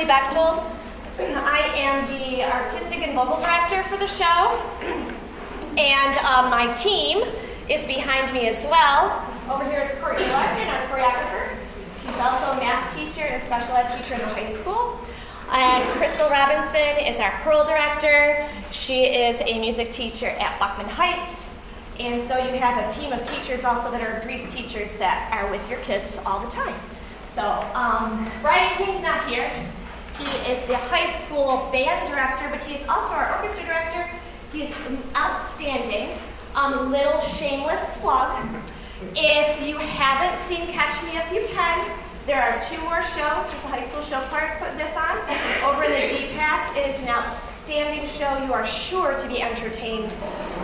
Bechtold. I am the artistic and vocal director for the show. And my team is behind me as well. Over here is Courtney Larkin, our choreographer. He's also a math teacher and special ed teacher in the high school. And Crystal Robinson is our choral director. She is a music teacher at Buckman Heights. And so you have a team of teachers also that are Grease teachers that are with your kids all the time. So Brian King's not here. He is the high school band director, but he's also our orchestra director. He's outstanding. Little shameless plug. If you haven't seen Catch Me If You Can, there are 2 more shows. This is the high school show choir is putting this on. Over in the GPAC, it is an outstanding show. You are sure to be entertained.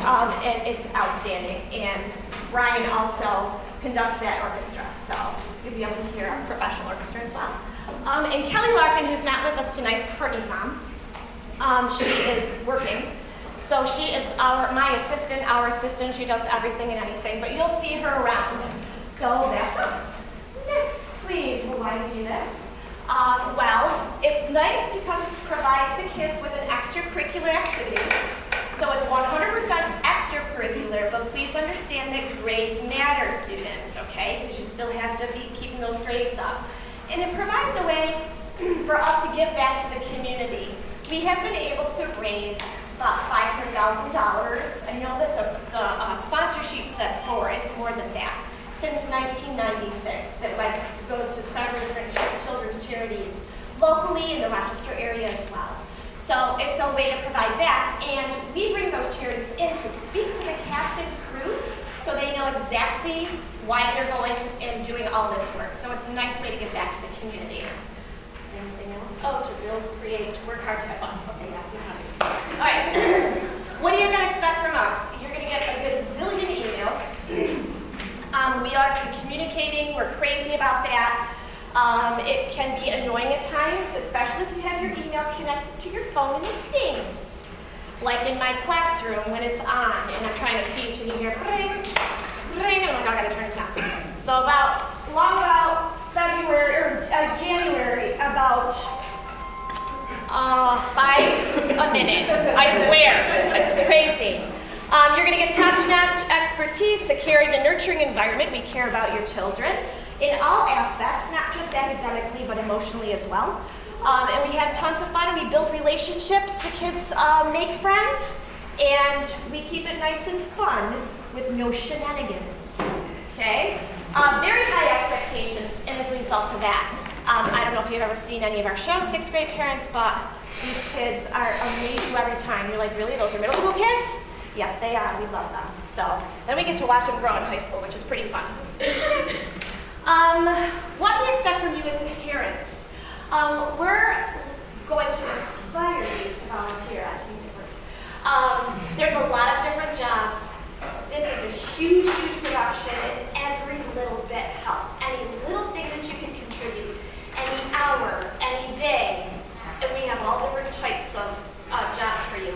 And it's outstanding. And Brian also conducts that orchestra, so you'll be able to hear a professional orchestra as well. And Kelly Larkin, who's not with us tonight, is Courtney's mom. She is working. So she is my assistant, our assistant. She does everything and anything, but you'll see her around. So that's us. Next, please. Well, why do we do this? Well, it's nice because it provides the kids with an extracurricular activity. So it's 100% extracurricular, but please understand that grades matter, students, okay? Because you still have to be keeping those grades up. And it provides a way for us to give back to the community. We have been able to raise about $500,000. I know that the sponsor sheet said 4, it's more than that. Since 1996, that goes to several different children's charities locally in the Rochester area as well. So it's a way to provide back, and we bring those charities in to speak to the cast and crew so they know exactly why they're going and doing all this work. So it's a nice way to give back to the community. Anything else? Oh, to build, create, to work hard, to have fun. Okay, yeah, you have it. All right. What are you going to expect from us? You're going to get a gazillion emails. We are communicating. We're crazy about that. It can be annoying at times, especially if you have your email connected to your phone and it dings. Like in my classroom when it's on and I'm trying to teach and you hear ring, ring, and I'm like, I gotta turn it down. So about January, about 5 a minute. I swear, it's crazy. You're gonna get top-notch expertise to carry the nurturing environment. We care about your children in all aspects, not just academically, but emotionally as well. And we have tons of fun, and we build relationships. The kids make friends, and we keep it nice and fun with no shenanigans, okay? Very high expectations, and as a result of that, I don't know if you've ever seen any of our shows, 6th grade parents, but these kids are amaze you every time. You're like, really, those are middle school kids? Yes, they are, we love them. So then we get to watch them grow in high school, which is pretty fun. What we expect from you as parents, we're going to inspire you to volunteer on Tuesday work. There's a lot of different jobs. This is a huge, huge production, and every little bit helps. Any little thing that you can contribute, any hour, any day, and we have all different types of jobs for you.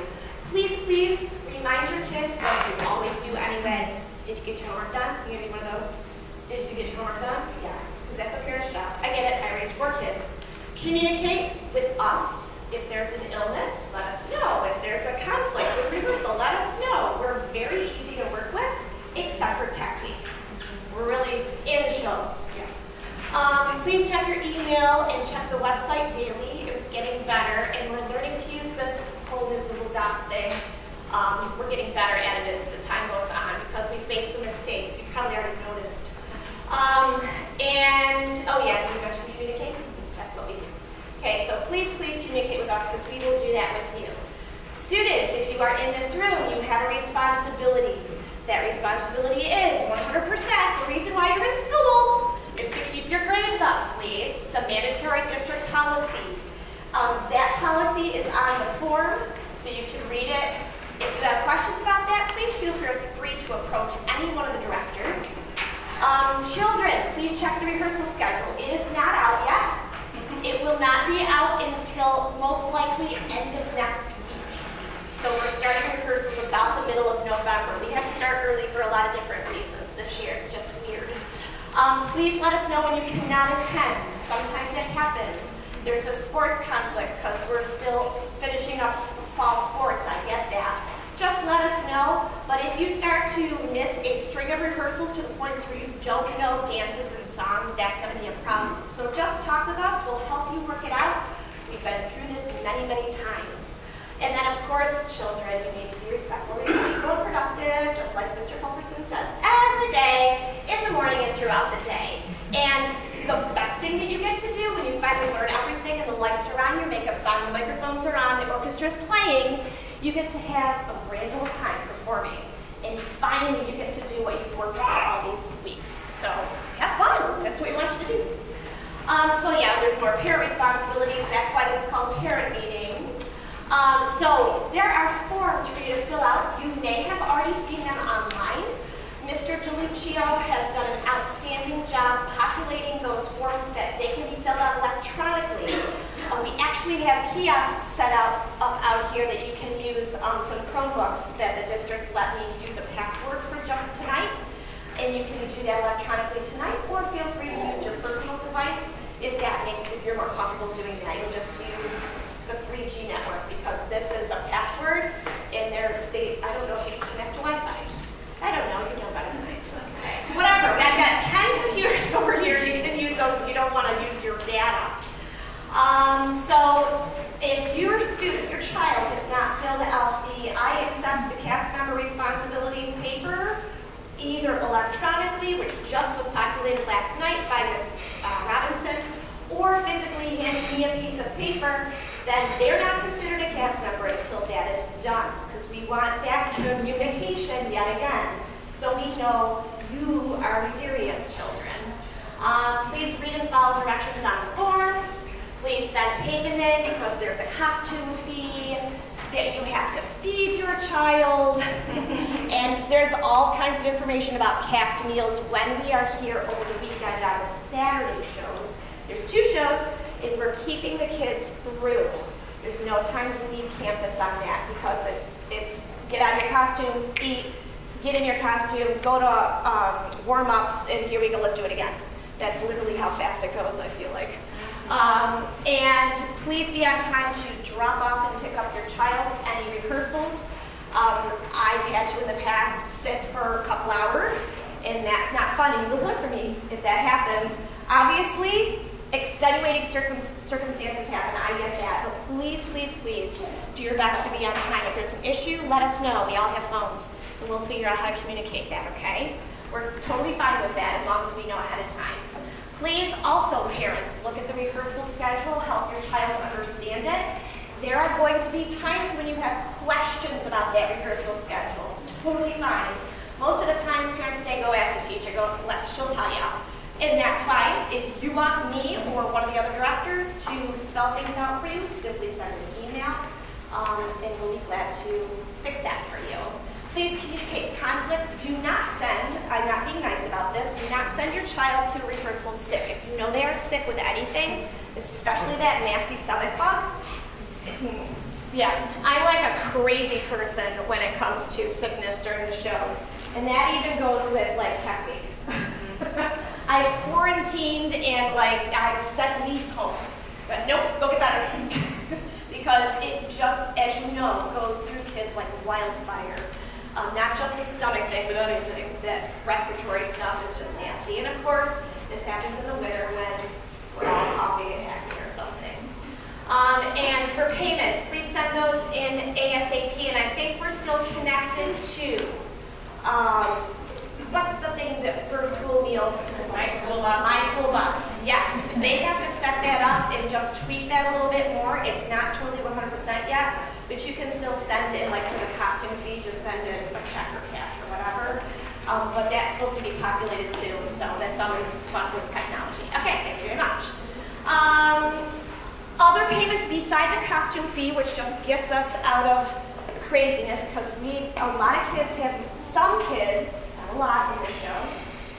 Please, please remind your kids, like you always do anyway, did you get your homework done? You gonna be one of those? Did you get your homework done? Yes, because that's a parent's job. I get it, I raised 4 kids. Communicate with us. If there's an illness, let us know. If there's a conflict with rehearsal, let us know. We're very easy to work with, except for tech week. We're really in the shows. Yeah. Please check your email and check the website daily. It's getting better, and we're learning to use this whole new Google Docs thing. We're getting better at it as the time goes on because we've made some mistakes. You probably already noticed. And, oh yeah, did you mention communicate? That's what we do. Okay, so please, please communicate with us because we will do that with you. Students, if you are in this room, you have a responsibility. That responsibility is 100%. The reason why you're in school is to keep your grades up, please. It's a mandatory district policy. That policy is on the form, so you can read it. If you have questions about that, please feel free to approach any one of the directors. Children, please check the rehearsal schedule. It is not out yet. It will not be out until most likely end of next week. So we're starting rehearsals about the middle of November. We have to start early for a lot of different reasons this year. It's just weird. Please let us know when you cannot attend. Sometimes it happens. There's a sports conflict because we're still finishing up fall sports, I get that. Just let us know, but if you start to miss a string of rehearsals to the points where you don't know dances and songs, that's going to be a problem. So just talk with us, we'll help you work it out. We've been through this many, many times. And then of course, children, you need to be respectful, responsible, and productive, just like Mr. Fulkerson says, every day, in the morning and throughout the day. And the best thing that you get to do when you finally learn everything and the lights are on, your makeup's on, the microphones are on, the orchestra's playing, you get to have a grand old time performing. And finally you get to do what you've worked for all these weeks. So have fun, that's what we want you to do. So yeah, there's more parent responsibilities, that's why this is called parent meeting. So there are forms for you to fill out. You may have already seen them online. Mr. Luccio has done an outstanding job populating those forms that they can be filled out electronically. We actually have kiosks set up out here that you can use on some Chromebooks that the district let me use a password for just tonight. And you can do that electronically tonight, or feel free to use your personal device if you're more comfortable doing that. You'll just use the 3G network because this is a password, and I don't know if you can connect to Wi-Fi. I don't know, you know better than I do. Okay. Whatever, I've got 10 computers over here. You can use those if you don't want to use your data. So if your student, your child has not filled out the I accept the cast member responsibilities paper, either electronically, which just was populated last night by Ms. Robinson, or physically handing me a piece of paper, then they're not considered a cast member until that is done, because we want that communication yet again, so we know you are serious children. Please read and follow directions on the forms. Please send payment in because there's a costume fee that you have to feed your child. And there's all kinds of information about cast meals when we are here over the weekend on the Saturday shows. There's 2 shows, and we're keeping the kids through. There's no time to leave campus on that because it's get out of your costume, eat, get in your costume, go to warm-ups, and here we go, let's do it again. That's literally how fast it goes, I feel like. And please be on time to drop off and pick up your child any rehearsals. I've had to in the past sit for a couple hours, and that's not fun, and you will learn from me if that happens. Obviously, extenuating circumstances happen, I get that, but please, please, please do your best to be on time. If there's an issue, let us know. We all have phones, and we'll figure out how to communicate that, okay? We're totally fine with that as long as we know ahead of time. Please also, parents, look at the rehearsal schedule, help your child understand it. There are going to be times when you have questions about that rehearsal schedule. Totally fine. Most of the times parents say, go ask the teacher, she'll tell you. And that's fine. If you want me or one of the other directors to spell things out for you, simply send an email, and we'll be glad to fix that for you. Please communicate conflicts. Do not send, I'm not being nice about this, do not send your child to rehearsal sick. If you know they are sick with anything, especially that nasty stomach bug, yeah, I'm like a crazy person when it comes to sickness during the shows. And that even goes with like tech week. I quarantined and like I sent leads home. But nope, go get better. Because it just, as you know, goes through kids like wildfire. Not just the stomach thing, but anything. That respiratory stuff is just nasty. And of course, this happens in the winter when we're all coughing and hacking or something. And for payments, please send those in ASAP. And I think we're still connected to, what's the thing that for school meals? My School Box. Yes, they have to set that up and just tweak that a little bit more. It's not totally 100% yet, but you can still send in, like for the costume fee, just send in a check or cash or whatever. But that's supposed to be populated soon, so that's always fun with technology. Okay, thank you very much. Other payments beside the costume fee, which just gets us out of craziness, because a lot of kids have, some kids, not a lot in the show,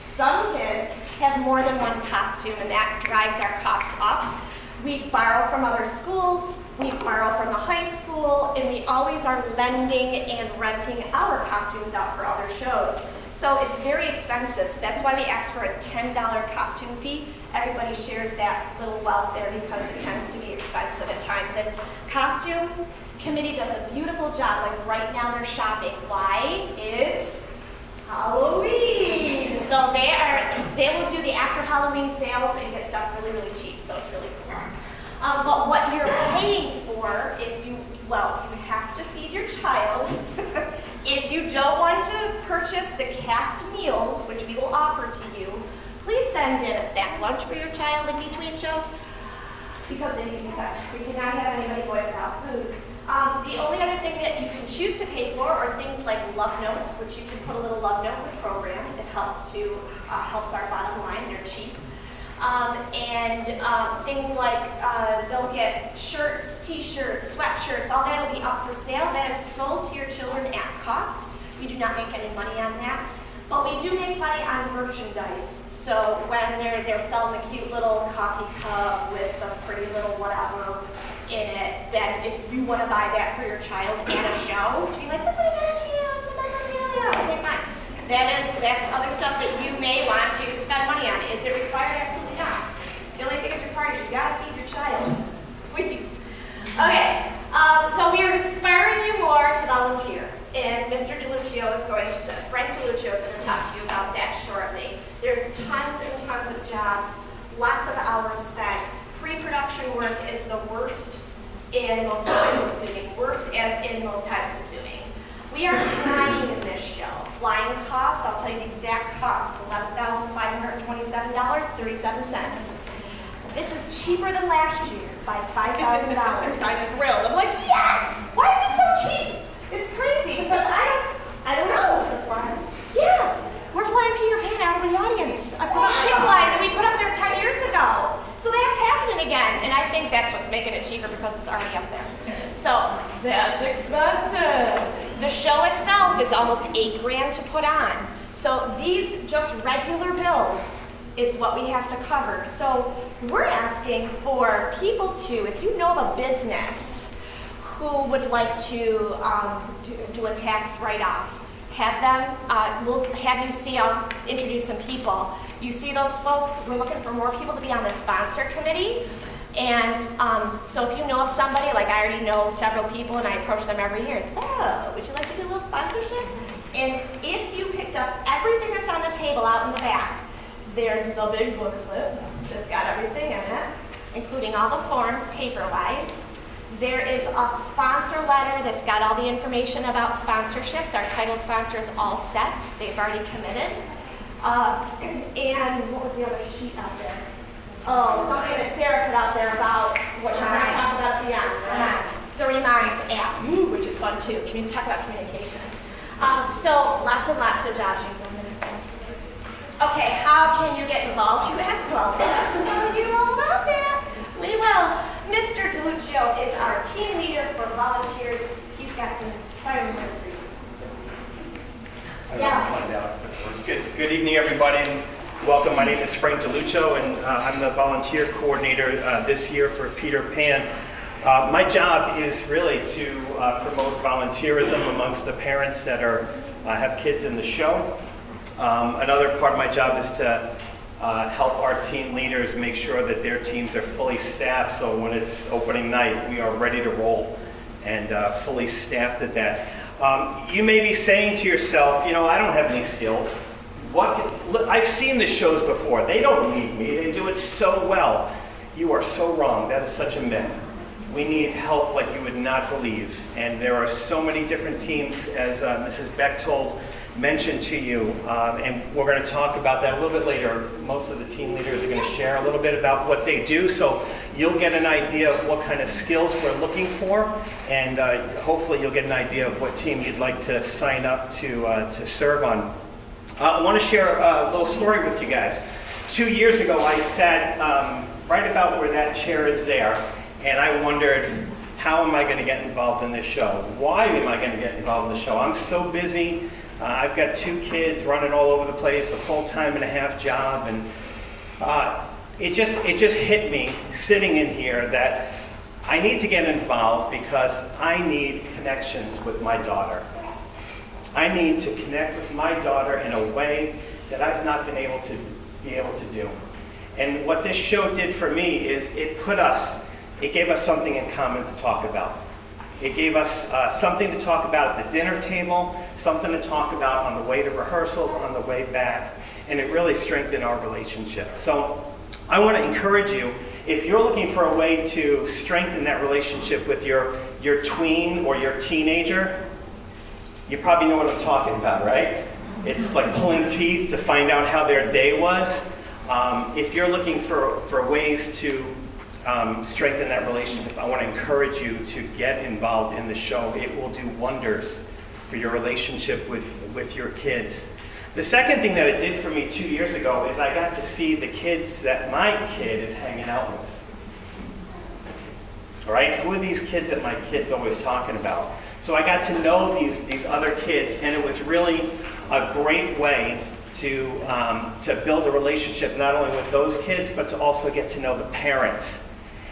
some kids have more than one costume, and that drives our cost up. We borrow from other schools, we borrow from the high school, and we always are lending and renting our costumes out for other shows. So it's very expensive, so that's why we ask for a $10 costume fee. Everybody shares that little wealth there because it tends to be expensive at times. And costume committee does a beautiful job. Like right now they're shopping. Why? It's Halloween. So they will do the after Halloween sales and get stuff really, really cheap. So it's really cool. But what you're paying for, you have to feed your child. If you don't want to purchase the cast meals, which we will offer to you, please send in a snack lunch for your child in between shows, because they need to be fed. We cannot have anybody going without food. The only other thing that you can choose to pay for are things like love notes, which you can put a little love note in the program. It helps our bottom line. They're cheap. Things like they'll get shirts, t-shirts, sweatshirts, all that will be up for sale. That is sold to your children at cost. We do not make any money on that, but we do make money on merchandise. So when they're selling the cute little coffee cup with a pretty little whatever in it, then if you want to buy that for your child at a show, to be like, look what I got you, it's a memorabilia. Okay, fine. That's other stuff that you may want to spend money on. Is it required? Absolutely not. The only thing that's required is you gotta feed your child. Please. Okay, so we are inspiring you more to volunteer. And Mr. Frank Luccio is going to talk to you about that shortly. There's tons and tons of jobs, lots of hours spent. Pre-production work is the worst and most time-consuming. Worst as in most time-consuming. We are flying in this show. Flying costs, I'll tell you the exact cost, is $11,527.37. This is cheaper than last year by $5,000. I'm thrilled. I'm like, yes! Why is it so cheap? It's crazy because I don't know. Yeah, we're flying Peter Pan out of the audience. I put up a pink line that we put up there 10 years ago. So that's happening again. And I think that's what's making it cheaper because it's already up there. So that's expensive. The show itself is almost $8,000 to put on. So these just regular bills is what we have to cover. So we're asking for people to, if you know of a business who would like to do a tax write-off, have them, we'll have you see, I'll introduce some people. You see those folks, we're looking for more people to be on the sponsor committee. And so if you know of somebody, like I already know several people and I approach them every year, oh, would you like to do a little sponsorship? And if you picked up everything that's on the table out in the back, there's the big booklet that's got everything in it, including all the forms paper-wise. There is a sponsor letter that's got all the information about sponsorships. Our title sponsor is all set. They've already committed. And what was the other sheet out there? Oh, something that Sarah put out there about what she's going to talk about at the end. The Remind app, which is fun too. Can you talk about communication? So lots and lots of jobs. Okay, how can you get involved? You have well, let's tell you all about that. We will. Mr. Luccio is our team leader for volunteers. He's got some fire words for you. Yeah. Good evening, everybody, and welcome. My name is Frank DeLuccio, and I'm the volunteer coordinator this year for Peter Pan. My job is really to promote volunteerism amongst the parents that have kids in the show. Another part of my job is to help our team leaders make sure that their teams are fully staffed, so when it's opening night, we are ready to roll and fully staffed at that. You may be saying to yourself, you know, I don't have any skills. I've seen the shows before. They don't need me. They do it so well. You are so wrong. That is such a myth. We need help like you would not believe. And there are so many different teams, as Mrs. Bechtold mentioned to you, and we're going to talk about that a little bit later. Most of the team leaders are going to share a little bit about what they do, so you'll get an idea of what kind of skills we're looking for, and hopefully you'll get an idea of what team you'd like to sign up to serve on. I want to share a little story with you guys. 2 years ago, I sat right about where that chair is there, and I wondered, how am I going to get involved in this show? Why am I going to get involved in the show? I'm so busy. I've got 2 kids running all over the place, a full-time and a half job, and it just hit me sitting in here that I need to get involved because I need connections with my daughter. I need to connect with my daughter in a way that I've not been able to do. And what this show did for me is it gave us something in common to talk about. It gave us something to talk about at the dinner table, something to talk about on the way to rehearsals, on the way back, and it really strengthened our relationship. So I want to encourage you, if you're looking for a way to strengthen that relationship with your tween or your teenager, you probably know what I'm talking about, right? It's like pulling teeth to find out how their day was. If you're looking for ways to strengthen that relationship, I want to encourage you to get involved in the show. It will do wonders for your relationship with your kids. The second thing that it did for me 2 years ago is I got to see the kids that my kid is hanging out with. All right, who are these kids that my kid's always talking about? So I got to know these other kids, and it was really a great way to build a relationship not only with those kids, but to also get to know the parents.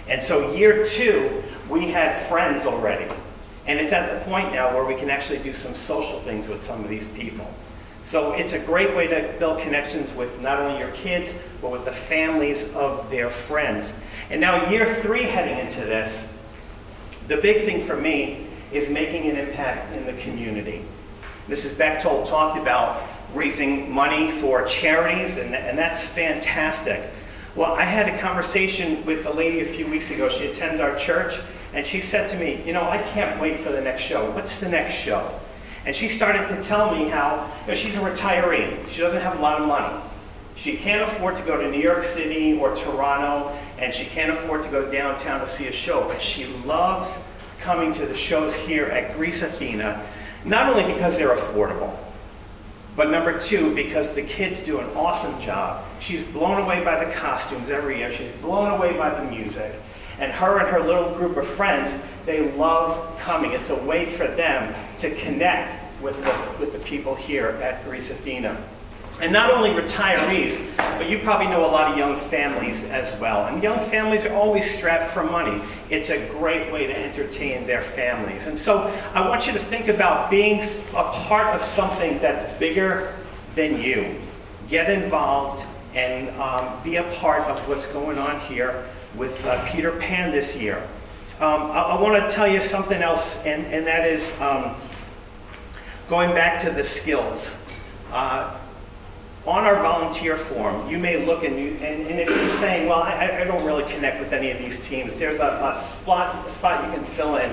And so year 2, we had friends already. And it's at the point now where we can actually do some social things with some of these people. So it's a great way to build connections with not only your kids, but with the families of their friends. And now year 3 heading into this, the big thing for me is making an impact in the community. Mrs. Bechtold talked about raising money for charities, and that's fantastic. Well, I had a conversation with a lady a few weeks ago. She attends our church, and she said to me, I can't wait for the next show. What's the next show? And she started to tell me how she's a retiree. She doesn't have a lot of money. She can't afford to go to New York City or Toronto, and she can't afford to go downtown to see a show, but she loves coming to the shows here at Greece Athena, not only because they're affordable, but number 2, because the kids do an awesome job. She's blown away by the costumes every year. She's blown away by the music. And her little group of friends, they love coming. It's a way for them to connect with the people here at Greece Athena. And not only retirees, but you probably know a lot of young families as well. And young families are always strapped for money. It's a great way to entertain their families. And so I want you to think about being a part of something that's bigger than you. Get involved and be a part of what's going on here with Peter Pan this year. I want to tell you something else, and that is going back to the skills. On our volunteer form, you may look and if you're saying, well, I don't really connect with any of these teams, there's a spot you can fill in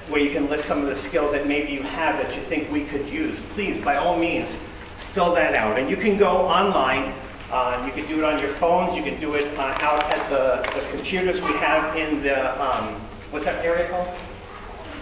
where you can list some of the skills that maybe you have that you think we could use. Please, by all means, fill that out. And you can go online. You can do it on your phones. You can do it out at the computers we have in the, what's that area called?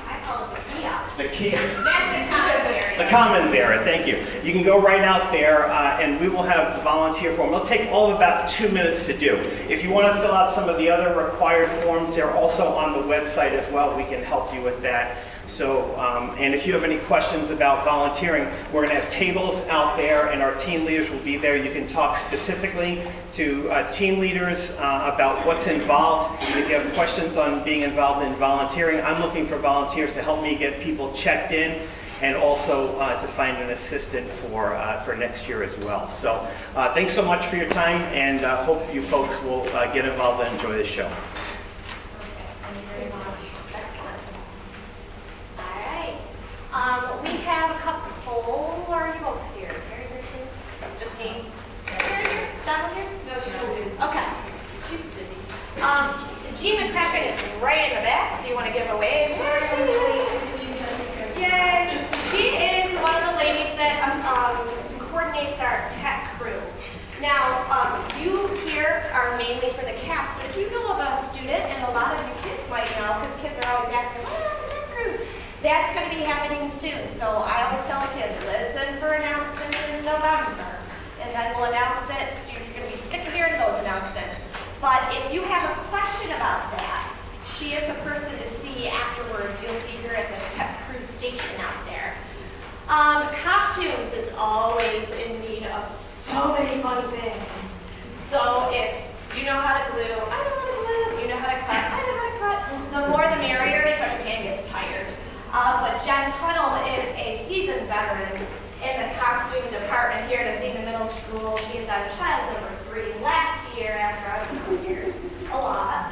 I call it the kiosk. The kiosk. That's the commons area. The commons area, thank you. You can go right out there and we will have the volunteer form. It'll take all of about 2 minutes to do. If you want to fill out some of the other required forms, they're also on the website as well. We can help you with that. So, and if you have any questions about volunteering, we're going to have tables out there and our team leaders will be there. You can talk specifically to team leaders about what's involved. If you have questions on being involved in volunteering, I'm looking for volunteers to help me get people checked in and also to find an assistant for next year as well. So thanks so much for your time, and hope you folks will get involved and enjoy the show. We have a couple, or are you both here? Mary, just Jean? Donna here? No, she's busy. Okay, she's busy. Jean McCracken is right in the back. If you want to give a wave. Yay! She is one of the ladies that coordinates our tech crew. Now, you here are mainly for the cast, but if you know of a student, and a lot of you kids might know, because kids are always asking, what about the tech crew? That's going to be happening soon. So I always tell the kids, listen for announcements in November. And then we'll announce it. So you're going to be sick of hearing those announcements. But if you have a question about that, she is a person to see afterwards. You'll see her at the tech crew station out there. Costumes is always in need of so many fun things. So if you know how to glue, I know how to glue. You know how to cut, I know how to cut. The more the merrier, because your hand gets tired. But Jen Tuttle is a seasoned veteran school. She is on child number 3 last year after 2 years. A lot.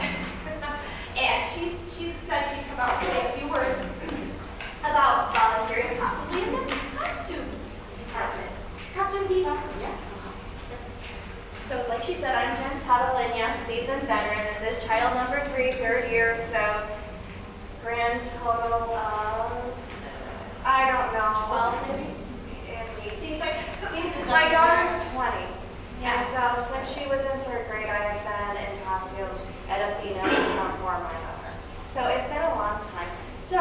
And she said she'd come out and say a few words about volunteering possibly in the costume departments. Costume diva. Yes. So like she said, I'm Jen Tuttle, and yes, seasoned veteran. This is child number 3, 3rd year, so grand total of, I don't know. 12 maybe? My daughter's 20. And so since she was in 3rd grade, I have been in costumes at Athena in some form or another. So it's been a long time. So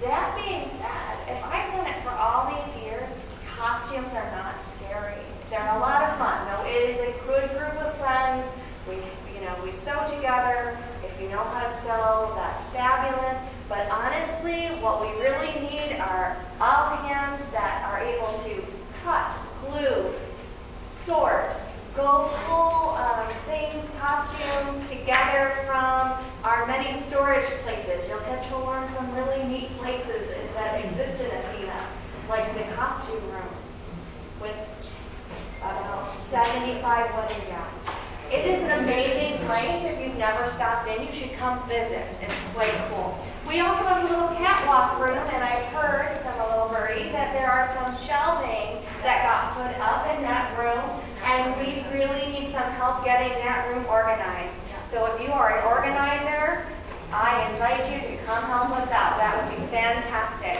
that being said, if I've done it for all these years, costumes are not scary. They're a lot of fun. No, it is a good group of friends. We sew together. If you know how to sew, that's fabulous. But honestly, what we really need are all hands that are able to cut, glue, sort, go pull things, costumes together from our many storage places. You'll get to learn some really neat places that exist in Athena, like the costume room with about 75 wedding gowns. It is an amazing place. If you've never stopped in, you should come visit. It's quite cool. We also have a little catwalk room, and I've heard from a little birdie that there are some shelving that got put up in that room, and we really need some help getting that room organized. So if you are an organizer, I invite you to come help us out. That would be fantastic.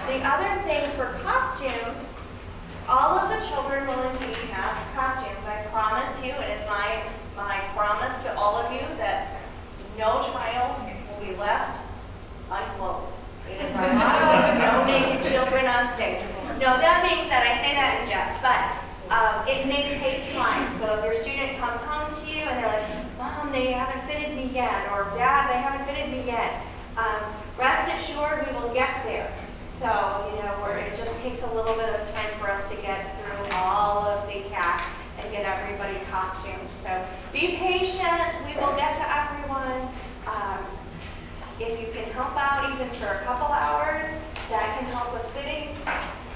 The other thing for costumes, all of the children will indeed have costumes. I promise you, it is my promise to all of you that no child will be left unclothed. It is our motto, no naked children on stage. No, that being said, I say that in jest, but it may take time. So if your student comes home to you and they're like, Mom, they haven't fitted me yet, or Dad, they haven't fitted me yet, rest assured we will get there. So, where it just takes a little bit of time for us to get through all of the cast and get everybody costumed. So be patient, we will get to everyone. If you can help out even for a couple hours, that can help with fitting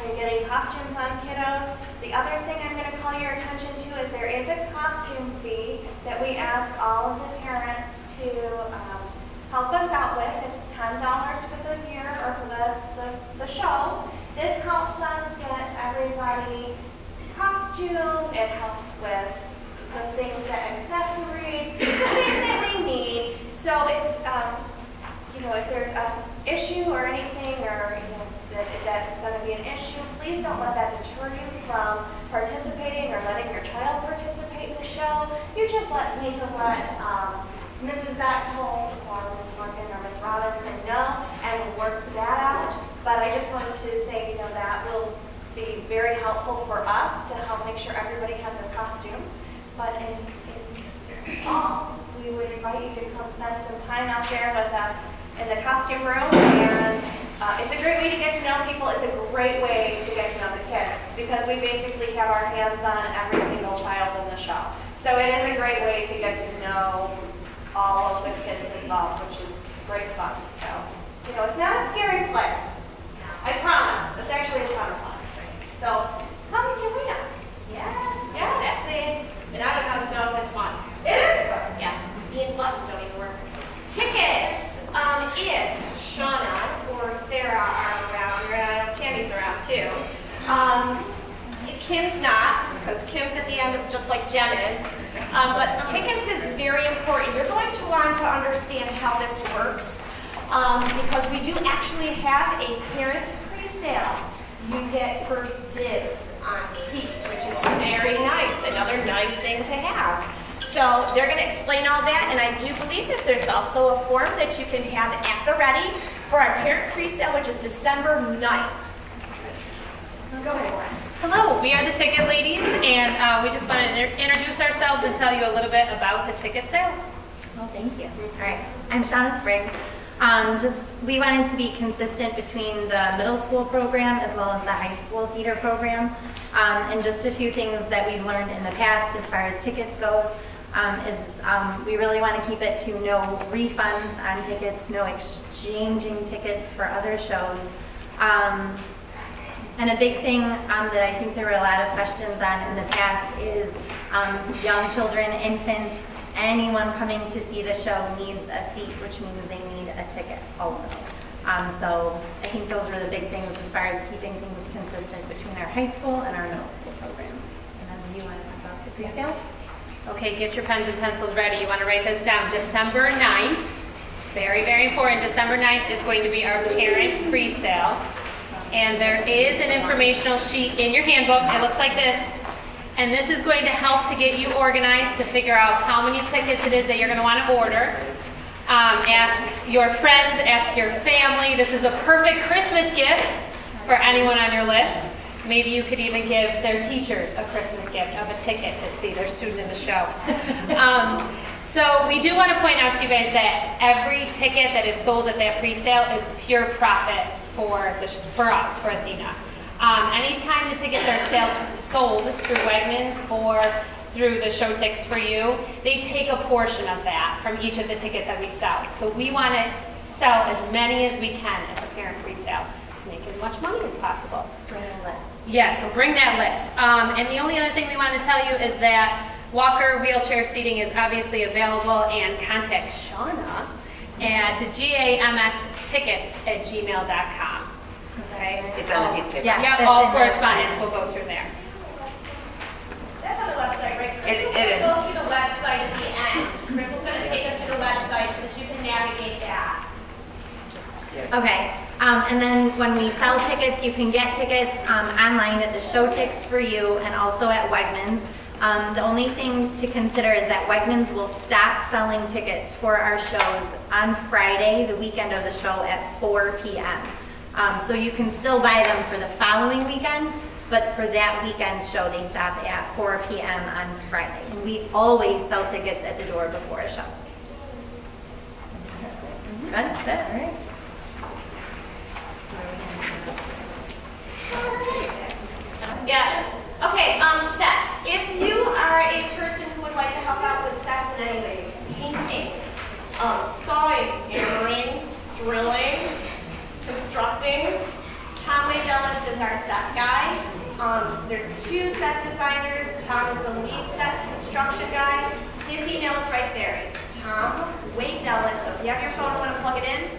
and getting costumes on kiddos. The other thing I'm going to call your attention to is there is a costume fee that we ask all of the parents to help us out with. It's $10 for the year or for the show. This helps us get everybody costume. It helps with the things that accessories, the things that we need. So it's if there's an issue or anything, or that's going to be an issue, please don't let that deter you from participating or letting your child participate in the show. You just need to let Mrs. Bechtold or Mrs. Lincoln or Miss Robinson know and work that out. But I just wanted to say, that will be very helpful for us to help make sure everybody has their costumes. But in fall, we would invite you to come spend some time out there with us in the costume room, and it's a great way to get to know people. It's a great way to get to know the kids because we basically have our hands on every single child in the show. So it is a great way to get to know all of the kids involved, which is great fun. So, it's not a scary place. I promise. It's actually a ton of fun. So come and join us. Yes, that's it. And I don't know how to sew, it's fun. It is fun. Yeah. Me and buses don't even work. Tickets, if Shauna or Sarah are around, or I know Tammy's around too. Kim's not, because Kim's at the end of just like Jen is. But tickets is very important. You're going to want to understand how this works because we do actually have a parent pre-sale. You get first dibs on seats, which is very nice. Another nice thing to have. So they're going to explain all that, and I do believe that there's also a form that you can have at the ready for our parent pre-sale, which is December 9th. Go ahead. Hello, we are the Ticket Ladies, and we just want to introduce ourselves and tell you a little bit about the ticket sales. Well, thank you. All right, I'm Shauna Spriggs. We wanted to be consistent between the middle school program as well as the high school theater program. And just a few things that we've learned in the past as far as tickets goes we really want to keep it to no refunds on tickets, no exchanging tickets for other shows. And a big thing that I think there were a lot of questions on in the past is young children, infants, anyone coming to see the show needs a seat, which means they need a ticket also. So I think those were the big things as far as keeping things consistent between our high school and our middle school programs. And then you want to talk about the pre-sale? Okay, get your pens and pencils ready. You want to write this down. December 9th, very, very important. December 9th is going to be our parent pre-sale. And there is an informational sheet in your handbook. It looks like this. And this is going to help to get you organized to figure out how many tickets it is that you're going to want to order. Ask your friends, ask your family. This is a perfect Christmas gift for anyone on your list. Maybe you could even give their teachers a Christmas gift of a ticket to see their student in the show. So we do want to point out to you guys that every ticket that is sold at that pre-sale is pure profit for us, for Athena. Anytime the tickets are sold through Wegmans or through the show ticks for you, they take a portion of that from each of the tickets that we sell. So we want to sell as many as we can at the parent pre-sale to make as much money as possible. Bring a list. Yeah, so bring that list. And the only other thing we want to tell you is that walker wheelchair seating is obviously available, and contact Shauna at gamstickets@gmail.com. Okay? It's on the piece of paper. Yeah, Yep, that's all in there. correspondence will go through there. That's on the website, right? Chris? It We'll is. go through the website at the end. Crystal's going to take us to the website so that you can navigate that. Okay, and then when we sell tickets, you can get tickets online at the Show Ticks for You and also at Wegmans. The only thing to consider is that Wegmans will stop selling tickets for our shows on Friday, the weekend of the show, at 4 p.m. So you can still buy them for the following weekend, but for that weekend's show, they stop at 4 p.m. on Friday. And we always sell tickets at the door before a show. Good? That's it, all right. Yeah. Okay, sets. If you are a person who would like to help out with sets in any ways, painting, sawing, hammering, drilling, constructing, Tom Wade-Ellis is our set guy. There's two set designers. Tom is the lead set construction guy. His email is right there. It's Tom Wade-Ellis. So if you have your phone and want to plug it in,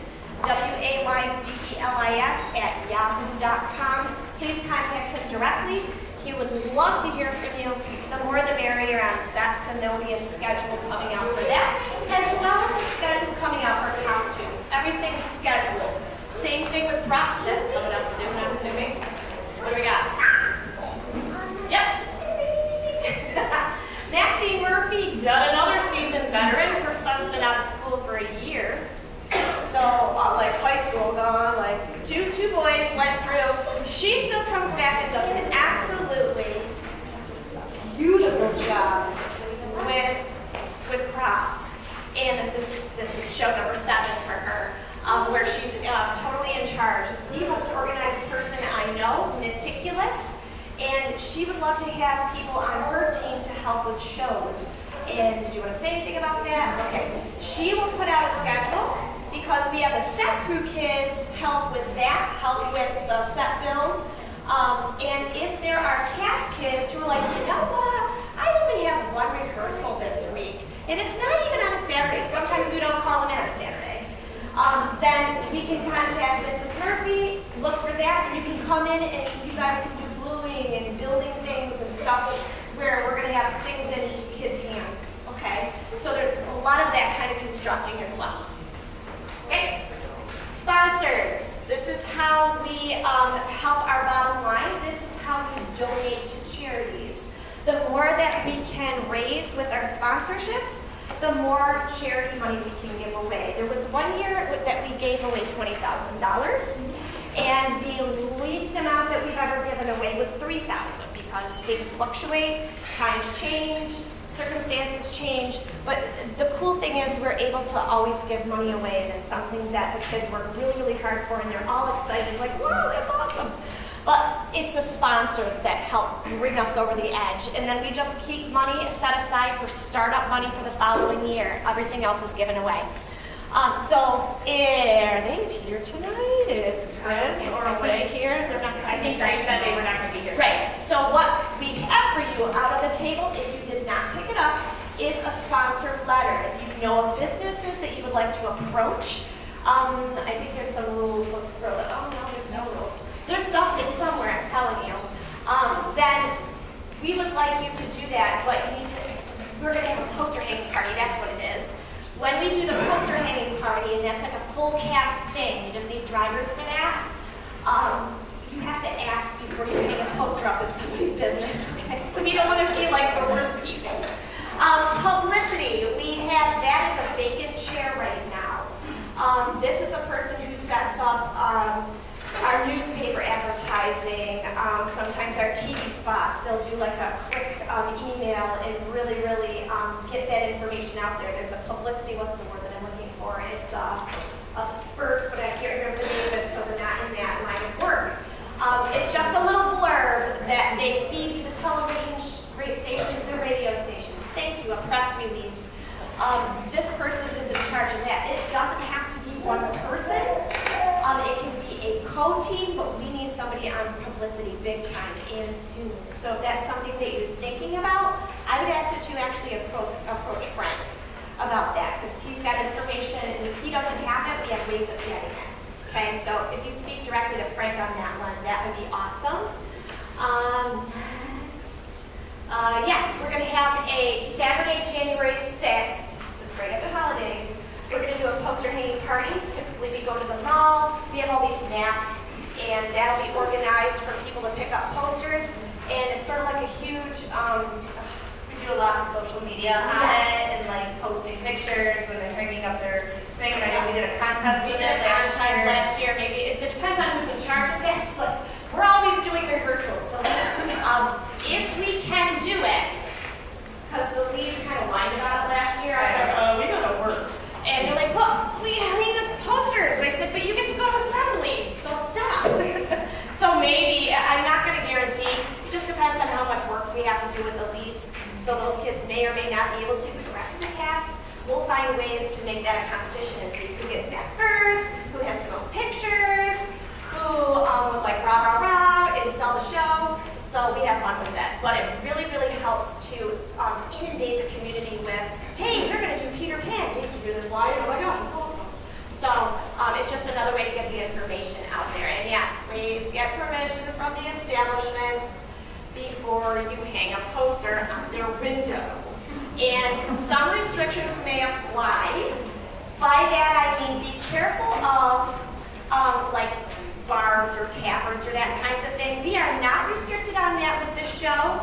waydelis@yahoo.com. Please contact him directly. He would love to hear from you. The more the merrier on sets, and there will be a schedule coming out for that, as well as a schedule coming out for costumes. Everything's scheduled. Same thing with props. That's coming up soon, I'm assuming. What do we got? Yep. Maxine Murphy, yet another seasoned veteran. Her son's been out of school for a year. So, like high school gone, like two boys went through. She still comes back and does an absolutely beautiful job with props. And this is show number 7 for her, where she's totally in charge. The most organized person I know, meticulous, and she would love to have people on her team to help with shows. And do you want to say anything about that? Okay. She will put out a schedule, because we have the set crew kids help with that, help with the set build. And if there are cast kids who are like, you know what, I only have one rehearsal this week, and it's not even on a Saturday. Sometimes we don't call them in on a Saturday. Then we can contact Mrs. Murphy, look for that, and you can come in and you guys can do gluing and building things and stuff where we're going to have things in kids' hands, okay? So there's a lot of that kind of constructing as well. Okay, sponsors. This is how we help our bottom line. This is how we donate to charities. The more that we can raise with our sponsorships, the more charity money we can give away. There was one year that we gave away $20,000, and the least amount that we've ever given away was $3,000, because things fluctuate, times change, circumstances change, but the cool thing is we're able to always give money away, and it's something that the kids work really, really hard for, and they're all excited, like, wow, that's awesome. But it's the sponsors that help bring us over the edge, and then we just keep money set aside for startup money for the following year. Everything else is given away. So are they here tonight? Is Chris or Ray here? They're not. I think they said they were not going to be here. Right, so what we have for you out on the table, if you did not pick it up, is a sponsored letter. If you know of businesses that you would like to approach, I think there's some rules, let's throw it, oh no, there's no rules. There's some, it's somewhere, I'm telling you. Then we would like you to do that, but you need to, we're gonna have a poster hanging party, that's what it is. When we do the poster hanging party, and that's like a full cast thing, you just need drivers for that, you have to ask before you hang a poster up in somebody's business, okay? So we don't want to feel like the word people. Publicity, we have, that is a vacant chair right now. This is a person who sets up our newspaper advertising, sometimes our TV spots. They'll do like a quick email and really get that information out there. There's a publicity, what's the word that I'm looking for? It's a spurt, but I can't remember the name of it because I'm not in that line of work. It's just a little blurb that they feed to the television stations, the radio stations. Thank you, a press release. This person is in charge of that. It doesn't have to be one person. It can be a co-team, but we need somebody on publicity big time and soon. So if that's something that you're thinking about, I would ask that you actually approach Frank about that, because he's got information, and if he doesn't have it, we have ways of getting it. Okay, so if you speak directly to Frank on that one, that would be awesome. Next, yes, we're going to have a Saturday, January 6th, so it's right after holidays. We're going to do a poster hanging party. Typically, we go to the mall. We have all these maps, and that'll be organized for people to pick up posters. And it's sort of like a huge. We do a lot on social media on it, and like posting pictures when they're hanging up their thing. I know we did a contest We with did it a contest last year. last year. Maybe it depends on who's in charge of that. So we're always doing rehearsals. So if we can do it, because the leads kind of whined about it last year, I was like, we gotta work. And they're like, well, we need us posters. I said, but you get to go to assemblies, so stop. So maybe, I'm not going to guarantee. It just depends on how much work we have to do with the leads. So those kids may or may not be able to. But the rest of the cast, we'll find ways to make that a competition and see who gets back first, who has the most pictures, who was like rah, rah, rah, and sell the show. So we have fun with that. But it really helps to inundate the community with, hey, you're going to do Peter Pan. Thank you. Then why? Oh my gosh, it's awesome. So it's just another way to get the information out there. And yes, please get permission from the establishments before you hang a poster on their window. And some restrictions may apply. By that I mean be careful of like bars or taverns or that kinds of thing. We are not restricted on that with this show.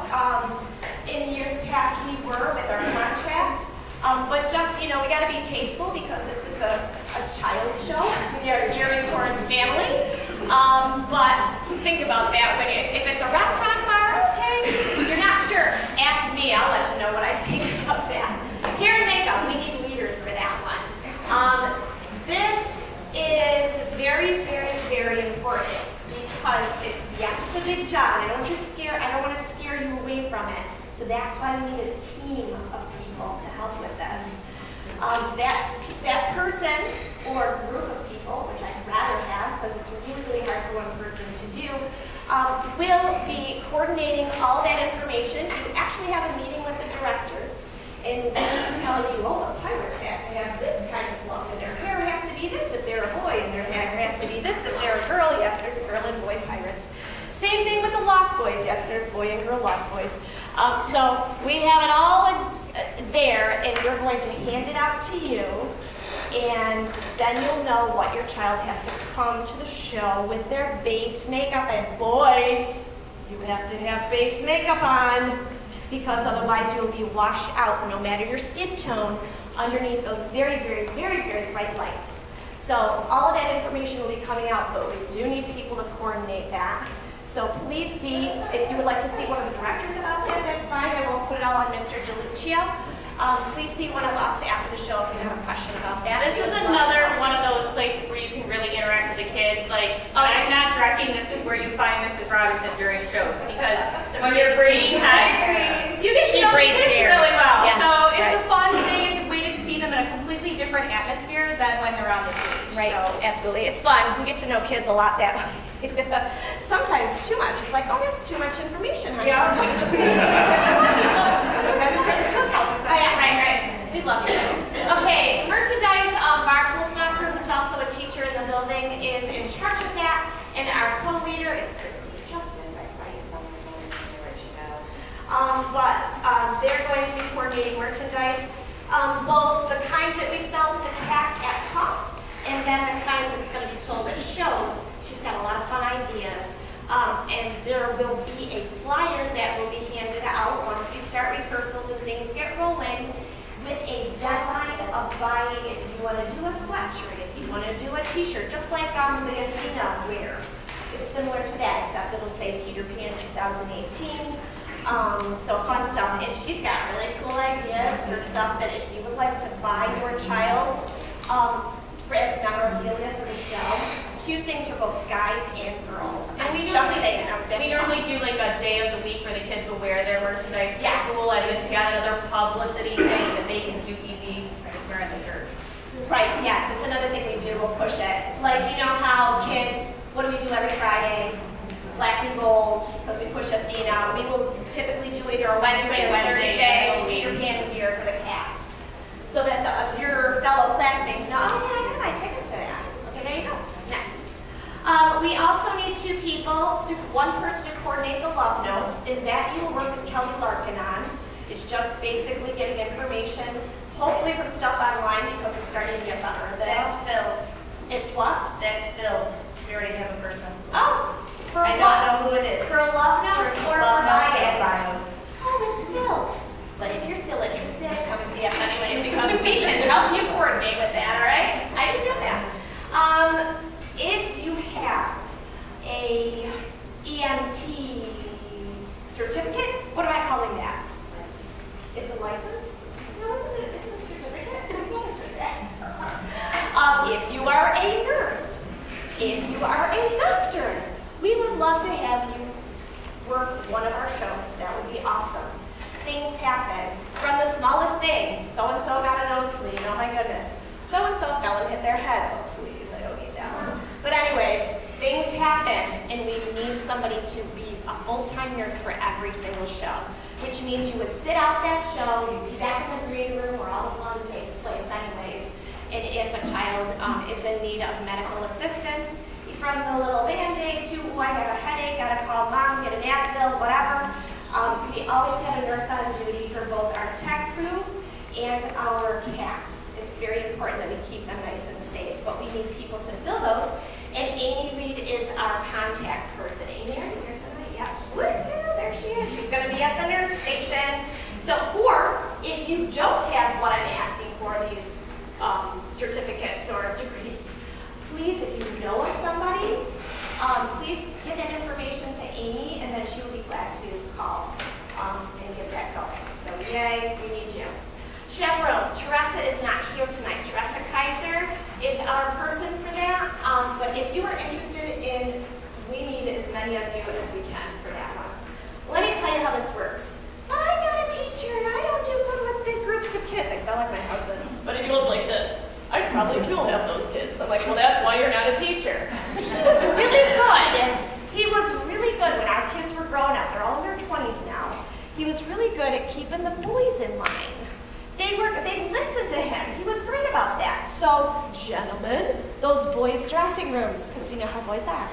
In years past we were with our contract. But just, we got to be tasteful because this is a child show. We are gearing towards family. But think about that. If it's a restaurant bar, okay, you're not sure. Ask me, I'll let you know what I think about that. Hair and makeup, we need leaders for that one. This is very important because it's a big job. I don't want to scare you away from it. So that's why we need a team of people to help with this. That person or group of people, which I'd rather have because it's really hard for one person to do, will be coordinating all that information. You actually have a meeting with the directors, and we tell you, the pirates have to have this kind of look, and their hair has to be this if they're a boy, and their hair has to be this if they're a girl. Yes, there's girl and boy pirates. Same thing with the Lost Boys. Yes, there's boy and girl Lost Boys. So we have it all there, and we're going to hand it out to you, and then you'll know what your child has to come to the show with their base makeup. And boys, you have to have base makeup on, because otherwise you'll be washed out, no matter your skin tone, underneath those very bright lights. So all of that information will be coming out, but we do need people to coordinate that. So please see, if you would like to see one of the directors about that, that's fine. I won't put it all on Mr. Luccio. Please see one of us after the show if you have a question about that. This is another one of those places where you can really interact with the kids. Like, I'm not directing, this is where you find Mrs. Robinson during shows, because when you're braiding heads, you get to know the kids really well. Yeah. So it's a fun thing. It's a way to see them in a completely different atmosphere than when they're on the stage. Right, So. absolutely. It's fun. We get to know kids a lot that way. Sometimes too much. It's like, oh, that's too much information, honey. Yeah. Right. We love you. Okay, merchandise. Mark Wilsnacher, who's also a teacher in the building, is in charge of that, and our co-leader is Christy Justice. I saw you somewhere. Where'd you go? They're going to be coordinating merchandise, both the kind that we sell to the cast at cost, and then the kind that's going to be sold at shows. She's got a lot of fun ideas. And there will be a flyer that will be handed out once we start rehearsals and things get rolling, with a deadline of buying if you want to do a sweatshirt, if you want to do a t-shirt, just like the Athena wear. It's similar to that, except it'll say Peter Pan 2018. So fun stuff. And she's got really cool ideas for stuff that if you would like to buy your child as memorabilia for the show. Cute things for both guys and girls. And we normally do like a day of the week where the kids will wear their merchandise to school, as if you got another publicity thing that they can do easy by just wearing the shirt. Right, yes, it's another thing we do, we'll push it. Like, you know how kids, what do we do every Friday? Black and gold, because we push Athena. We will typically do either a Wednesday or Thursday Peter Pan gear for the cast. So that your fellow classmates know, oh yeah, I gotta buy tickets to that. Okay, there you go. Next. We also need one person to coordinate the love notes, and that you will work with Kelly Larkin on. It's just basically getting information, hopefully from stuff online, because we're starting to get better at this. That's filled. It's what? That's filled. We already have a person. Oh, for I what? don't know who it is. For love notes or for Love notes and bios? Oh, it's filled. But if you're still interested, come and see us anyways, because we can help you coordinate with that, all right? I can do that. If you have a EMT certificate, what am I calling that? It's a license? No, isn't it? It's a certificate. If you are a nurse, if you are a doctor, we would love to have you work one of our shows. That would be awesome. Things happen. From the smallest thing, so-and-so got a nosebleed, oh my goodness. So-and-so fell and hit their head. Oh, please, I don't need that one. But anyways, things happen, and we need somebody to be a full-time nurse for every single show, which means you would sit out that show, you'd be back in the green room where all the fun takes place anyways, and if a child is in need of medical assistance, from the little Band-Aid to, I have a headache, gotta call mom, get an Advil, whatever. We always have a nurse on duty for both our tech crew and our cast. It's very important that we keep them nice and safe, but we need people to fill those. And Amy Reed is our contact person. Amy, are you here tonight? Yeah. Woo-hoo, there she is. She's gonna be at the nurse station. So, or if you don't have what I'm asking for, these certificates or degrees, please, if you know of somebody, please give that information to Amy, and then she will be glad to call and get that going. So yay, we need you. Chaperones, Teresa is not here tonight. Teresa Kaiser is our person for that. But if you are interested in, we need as many of you as we can for that one. Let me tell you how this works. But I'm not a teacher, and I don't do good with big groups of kids. I sound like my husband. But it goes like this. I probably kill half those kids. I'm like, well, that's why you're not a teacher. He was really good, and he was really good when our kids were growing up. They're all in their 20s now. He was really good at keeping the boys in line. They listened to him. He was great about that. So, gentlemen, those boys' dressing rooms, because you know how boys are.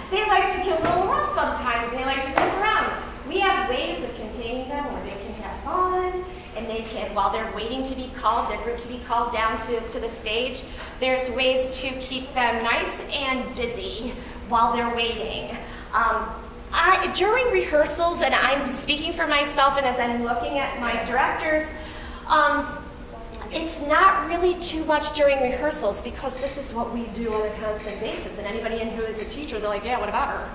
They like to get a little rough sometimes, and they like to move around. We have ways of containing them where they can have fun, and they can, while they're waiting to be called, their group to be called down to the stage, there's ways to keep them nice and busy while they're waiting. During rehearsals, and I'm speaking for myself, and as I'm looking at my directors, it's not really too much during rehearsals, because this is what we do on a constant basis, and anybody in who is a teacher, they're like, yeah, what about her?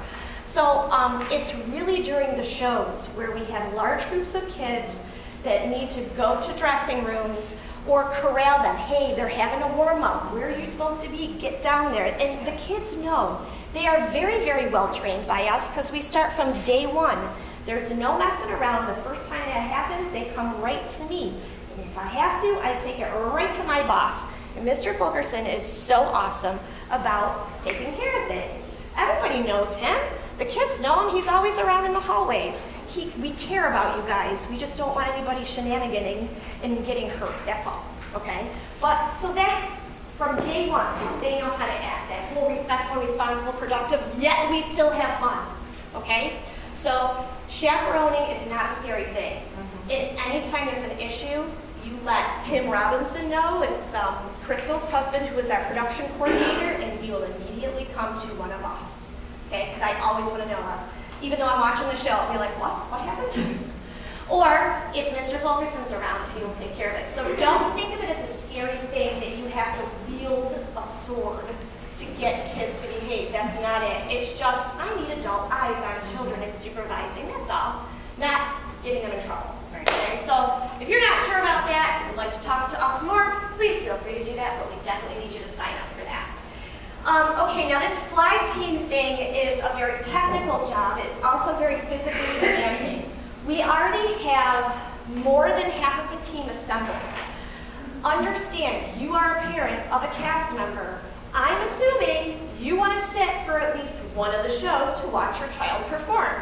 So it's really during the shows where we have large groups of kids that need to go to dressing rooms or corral them. Hey, they're having a warm-up. Where are you supposed to be? Get down there. And the kids know. They are very, very well trained by us, because we start from day one. There's no messing around. The first time that happens, they come right to me. And if I have to, I take it right to my boss. And Mr. Fulkerson is so awesome about taking care of things. Everybody knows him. The kids know him. He's always around in the hallways. We care about you guys. We just don't want anybody shenaniganing and getting hurt. That's all, okay? But, so that's from day one. They know how to act. That whole respectful, responsible, productive, yet we still have fun, okay? So chaperoning is not a scary thing. Anytime there's an issue, you let Tim Robinson know. It's Crystal's husband, who is our production coordinator, and he will immediately come to one of us. Okay, because I always want to know. Even though I'm watching the show, I'll be like, what? What happened? Or if Mr. Fulgerson's around, he will take care of it. So don't think of it as a scary thing that you have to wield a sword to get kids to behave. That's not it. It's just, I need adult eyes on children and supervising, that's all. Not getting them in trouble. Okay, so if you're not sure about that, and would like to talk to us more, please feel free to do that, but we definitely need you to sign up for that. Okay, now this fly team thing is a very technical job. It's also very physically demanding. We already have more than half of the team assembled. Understand, you are a parent of a cast member. I'm assuming you want to sit for at least one of the shows to watch your child perform.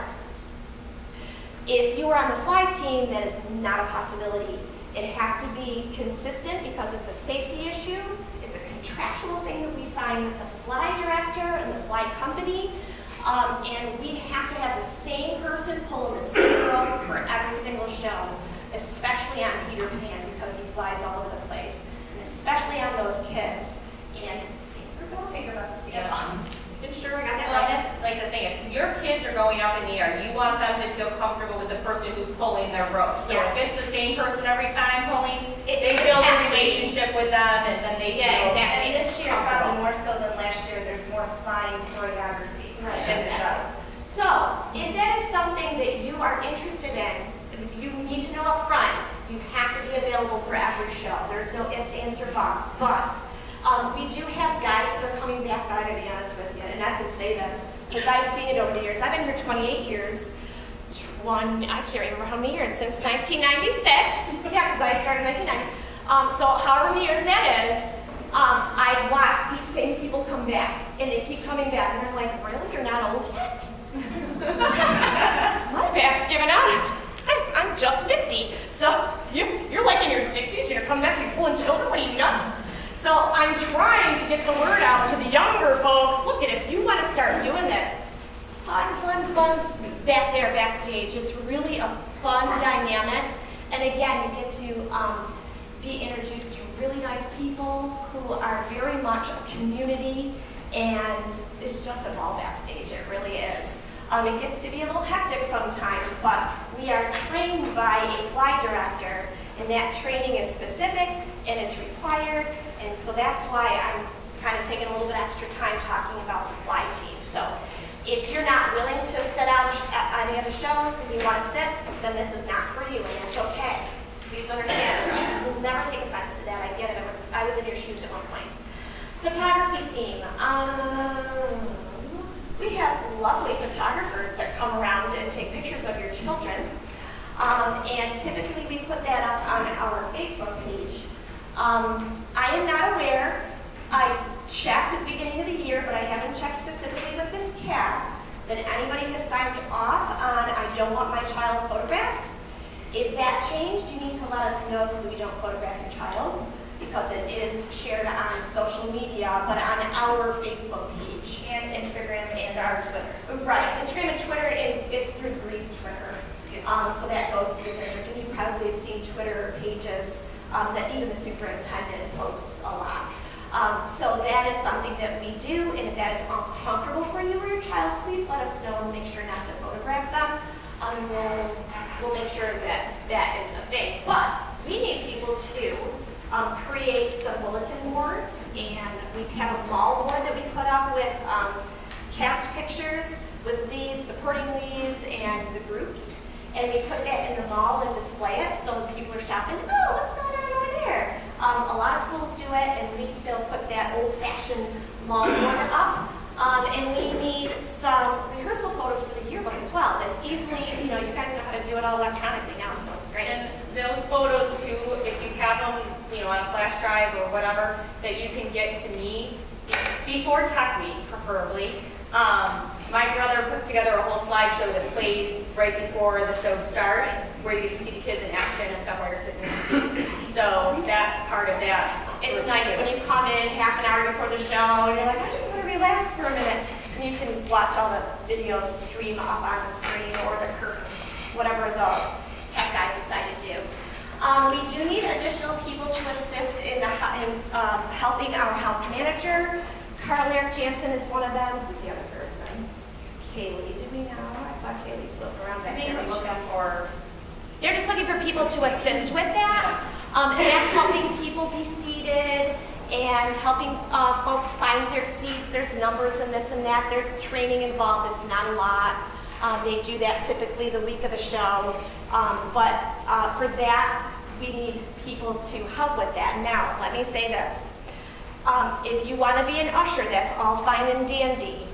If you are on the fly team, that is not a possibility. It has to be consistent because it's a safety issue. It's a contractual thing that we sign with the fly director and the fly company. And we have to have the same person pulling the same rope for every single show, especially on Peter Pan because he flies all over the place, and especially on those kids. And take her up. Been sure I got that Well, right. that's like the thing, it's your kids are going up in the air. You want them to feel comfortable with the person who's pulling their rope. So Yeah. if it's the same person every time pulling, It they build a has to be. relationship with them and then they feel And this year, comfortable. probably more so than last year, there's more flying choreography in the show. So, if that is something that you are interested in, you need to know up front, you have to be available for every show. There's no ifs, ands, or buts. We do have guys that are coming back, but I gotta be honest with you, and I can say this, because I've seen it over the years. I've been here 28 years. I can't remember how many years, since 1996. Yeah, because I started in 1990. So however many years that is, I watched these same people come back, and they keep coming back, and I'm like, really? You're not old yet? My back's giving out. I'm just 50. So you're like in your 60s, you're gonna come back and pulling children? What are you, nuts? So I'm trying to get the word out to the younger folks. Look, if you want to start doing this, fun back there, backstage. It's really a fun dynamic. And again, you get to be introduced to really nice people who are very much a community, and it's just a ball backstage. It really is. It gets to be a little hectic sometimes, but we are trained by a fly director, and that training is specific and it's required, and so that's why I'm kind of taking a little bit extra time talking about the fly team. So if you're not willing to sit out at any of the shows and you want to sit, then this is not for you, and that's okay. Please understand. We'll never take offense to that. I get it. I was in your shoes at one point. Photography team. We have lovely photographers that come around and take pictures of your children. And typically we put that up on our Facebook page. I am not aware, I checked at the beginning of the year, but I haven't checked specifically with this cast, that anybody has signed off on, I don't want my child photographed. If that changed, you need to let us know so that we don't photograph your child, because it is shared on social media, but on our Facebook page. And Instagram and our Twitter. Right, Instagram and Twitter, it's through Grease Twitter. So that goes to the district, and you probably have seen Twitter pages that even the superintendent posts a lot. So that is something that we do, and if that is uncomfortable for you or your child, please let us know and make sure not to photograph them. We'll make sure that that is a thing. But we need people to create some bulletin boards, and we have a mall board that we put up with cast pictures with leads, supporting leads, and the groups. And we put that in the mall and display it, so when people are shopping, oh, what's going on over there? A lot of schools do it, and we still put that old-fashioned mall board up. And we need some rehearsal photos for the yearbook as well. That's easily, you guys know how to do it all electronically now, so it's great. And those photos too, if you have them, on a flash drive or whatever, that you can get to me, before tech week, preferably. My brother puts together a whole slideshow that plays right before the show starts, where you get to see the kids in action and stuff while you're sitting in the seat. So that's part of that. It's nice when you come in half an hour before the show and you're like, I just want to relax for a minute. And you can watch all the videos stream up on the screen or the curtain, whatever the tech guys decide to do. We do need additional people to assist in helping our house manager. Carl Eric Jansen is one of them. Who's the other person? Kaylee, do we know? I saw Kaylee float around back there. They're just looking for people to assist with that. And that's helping people be seated and helping folks find their seats. There's numbers and this and that. There's training involved. It's not a lot. They do that typically the week of the show. But for that, we need people to help with that. Now, let me say this. If you want to be an usher, that's all fine and dandy.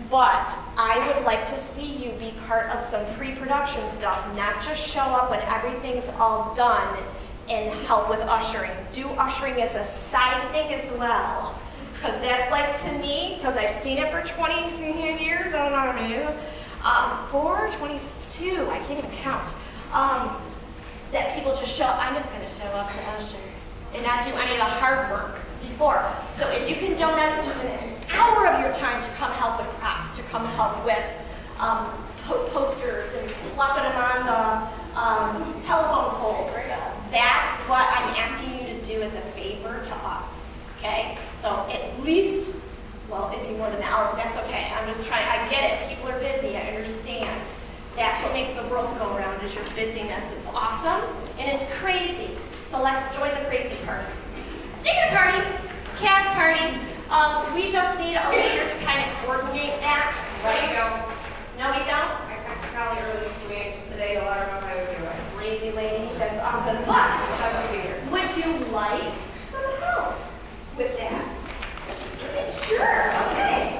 But I would like to see you be part of some pre-production stuff, not just show up when everything's all done and help with ushering. Do ushering as a side thing as well. Because that's like, to me, because I've seen it for 20 years, I don't know how many, 22, I can't even count, that people just show up, I'm just going to show up to usher and not do any of the hard work before. So if you can donate even an hour of your time to come help with props, to come help with posters and plucking them on the telephone poles, that's what I'm asking you to do as a favor to us, okay? So at least, well, it'd be more than an hour, but that's okay. I'm just trying, I get it, people are busy, I understand. That's what makes the world go around, is your busyness. It's awesome, and it's crazy. So let's join the crazy party. Speaking of party, cast party, we just need a leader to kind of coordinate that, right? No, we don't? I texted Callie earlier today to let her know how to do it. Lazy lady, that's awesome. But would you like some help with that? Sure, okay.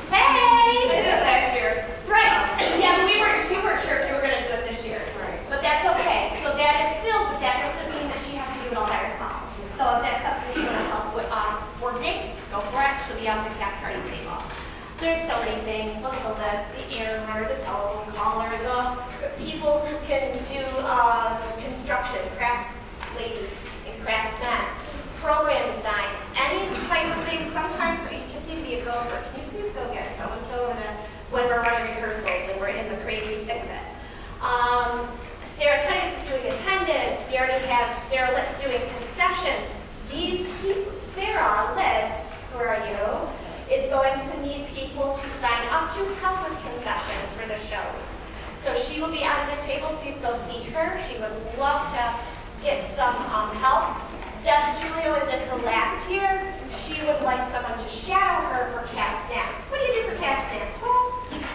Hey! I did it last year. Right. Yeah, but you weren't sure if you were going to do it this year. Right. But that's okay. So that is filled, but that doesn't mean that she has to do it all by herself. So if that's something you want to help with coordinate, go for it. She'll be on the cast party table. There's so many things. Look at the list: the error, the telephone caller, the people who can do construction, crafts ladies and craftsmen, program design, any type of thing. Sometimes you just need to be a go-for. Can you please go get so-and-so when we're running rehearsals and we're in the crazy thick of it? Sarah Titus is doing attendance. We already have Sarah Litz doing concessions. These people, Sarah Litz, where are you, is going to need people to sign up to help with concessions for the shows. So she will be at the table. Please go see her. She would love to get some help. Deb Julio is in her last year. She would like someone to shadow her for cast snaps. What do you do for cast snaps? Well,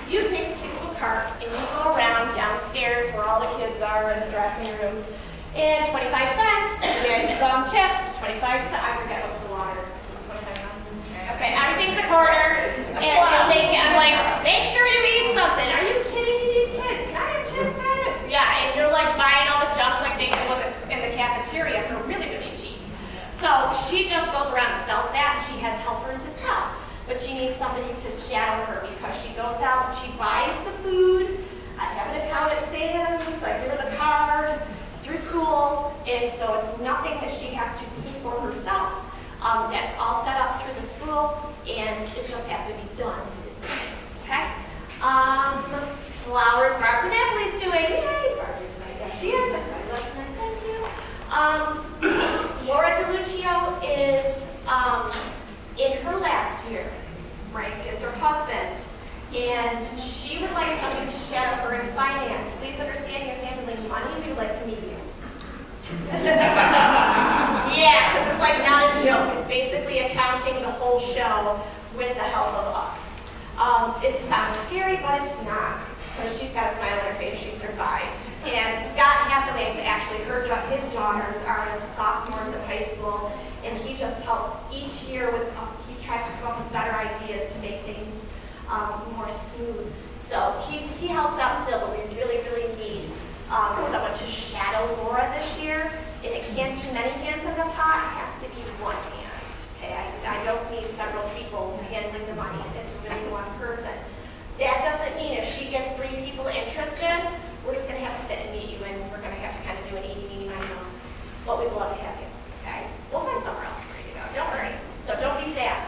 you take a cute little cart and you go around downstairs where all the kids are in the dressing rooms, and 25 cents, and some chips, 25 cents. I forget what's the water. 25 cents. Okay, everything's a quarter. And I'm like, make sure you eat something. Are you kidding me, these kids? Can I have chips? Yeah, and you're like buying all the junk like they do in the cafeteria for really, really cheap. So she just goes around and sells that, and she has helpers as well. But she needs somebody to shadow her because she goes out and she buys the food. I have an account at Sam's, I give her the card through school, and so it's nothing that she has to pay for herself. That's all set up through the school, and it just has to be done, is the thing, okay? Flowers, Barb DiNapoli's doing, yay, Barbie's nice, yeah, she is, I saw you last night, thank you. Laura DeLuccio is in her last year. Frank is her husband, and she would like somebody to shadow her in finance. Please understand you're handling money, we would like to meet you. Yeah, because it's like not a joke. It's basically accounting the whole show with the help of us. It sounds scary, but it's not. Because she's got a smile on her face, she survived. And Scott Hathaway is actually his daughters are sophomores in high school, and he just helps each year with, he tries to come up with better ideas to make things more smooth. So he helps out still, but we really, really need someone to shadow Laura this year. And it can't be many hands in the pot, it has to be one hand. Okay, I don't need several people handling the money. It's really one person. That doesn't mean if she gets 3 people interested, we're just gonna have to sit and meet you and we're gonna have to kind of do an eeny, meeny, miny, moe. But we'd love to have you, okay? We'll find somewhere else for you to go, don't worry. So don't be sad.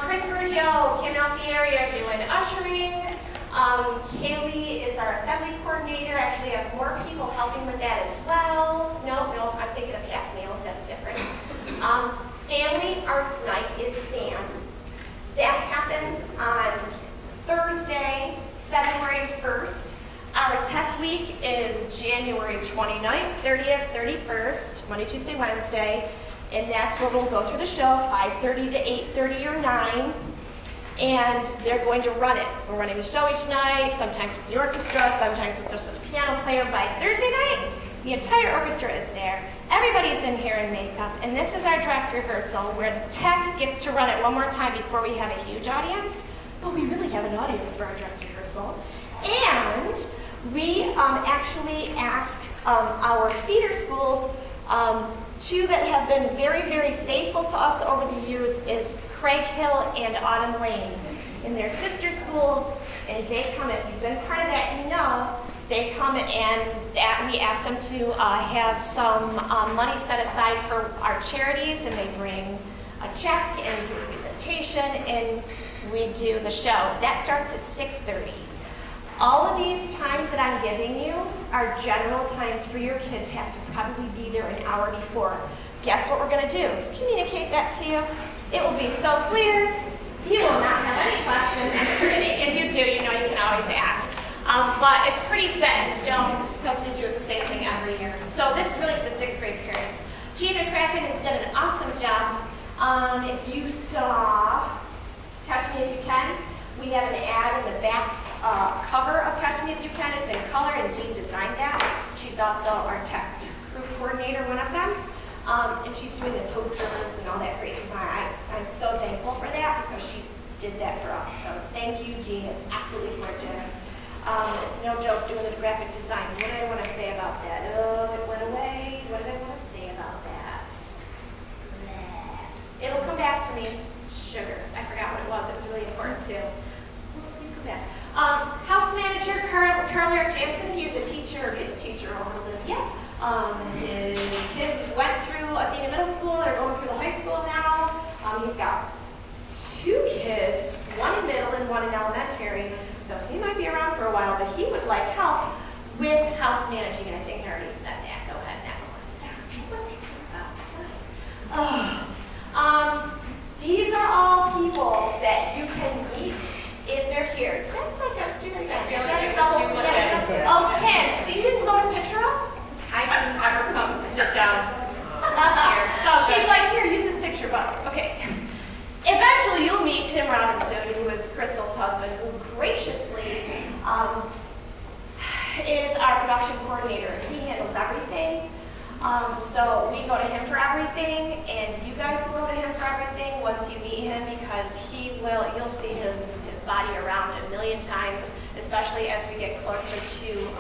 Chris Bergio came out the area doing ushering. Kaylee is our assembly coordinator. Actually, I have more people helping with that as well. No, I'm thinking of cast nails, that's different. Family Arts Night is FAM. That happens on Thursday, February 1st. Our Tech Week is January 29th, 30th, 31st, Monday, Tuesday, Wednesday. And that's where we'll go through the show, 5:30 to 8:30 or 9. And they're going to run it. We're running the show each night, sometimes with the orchestra, sometimes with just a piano player. By Thursday night, the entire orchestra is there. Everybody's in hair and makeup. And this is our dress rehearsal where the tech gets to run it one more time before we have a huge audience. But we really have an audience for our dress rehearsal. And we actually ask our feeder schools, 2 that have been very, very faithful to us over the years is Craig Hill and Autumn Lane. And they're sister schools, and they come, if you've been part of that, you know, they come and we ask them to have some money set aside for our charities, and they bring a check and do a presentation, and we do the show. That starts at 6:30. All of these times that I'm giving you are general times for your kids have to probably be there an hour before. Guess what we're gonna do? Communicate that to you. It will be so clear. You will not have any questions. If you do, you know you can always ask. But it's pretty set in stone because we do the same thing every year. So this is really for the 6th grade parents. Gina Kraken has done an awesome job. If you saw Catch Me If You Can, we have an ad in the back cover of Catch Me If You Can. It's in color, and Jean designed that. She's also our tech group coordinator, one of them. And she's doing the posters and all that great design. I'm so thankful for that because she did that for us. So thank you, Jean. It's absolutely gorgeous. It's no joke doing the graphic design. What did I want to say about that? Oh, it went away. What did I want to say about that? Bleh. It'll come back to me. Sugar. I forgot what it was. It was really important too. Please come back. House manager Carl Eric Jansen. He's a teacher over Olivia. His kids went through Athena Middle School. They're going through the high school now. He's got 2 kids, one in middle and one in elementary. So he might be around for a while, but he would like help with house managing. And I think I already said that. Go ahead, next one. What was I about to say? These are all people that you can meet if they're here. That's like a double. Yeah. Oh, Tim, do you blow his picture up? I didn't ever come to sit down here. She's like, here, use his picture, but okay. Eventually, you'll meet Tim Robinson, who is Crystal's husband, who graciously is our production coordinator. He handles everything. So we go to him for everything, and you guys will go to him for everything once you meet him, because you'll see his body around 1,000,000 times, especially as we get closer to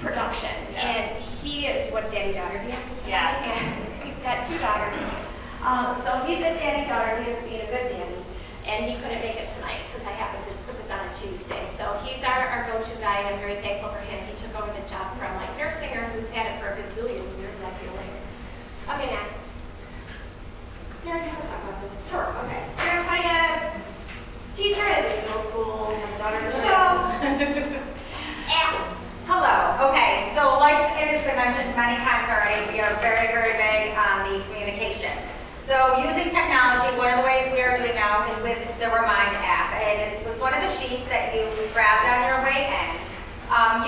production. Yeah. And he is what daddy-daughter dance. Yes. And he's got 2 daughters. So he's a daddy-daughter. He is being a good daddy. And he couldn't make it tonight because I happened to put this on a Tuesday. So he's our go-to guy, and I'm very thankful for him. He took over the job from my nurse singer, who's had it for a gazillion years, I feel like. Okay, next. Sarah, do you want to talk about this? Sure, okay. Sarah Titus, teacher at the middle school, has a daughter in the show. Hello. Okay, so like it has been mentioned many times already, we are very, very big on the communication. So using technology, one of the ways we are doing now is with the Remind app. And it was one of the sheets that you grabbed on your way in.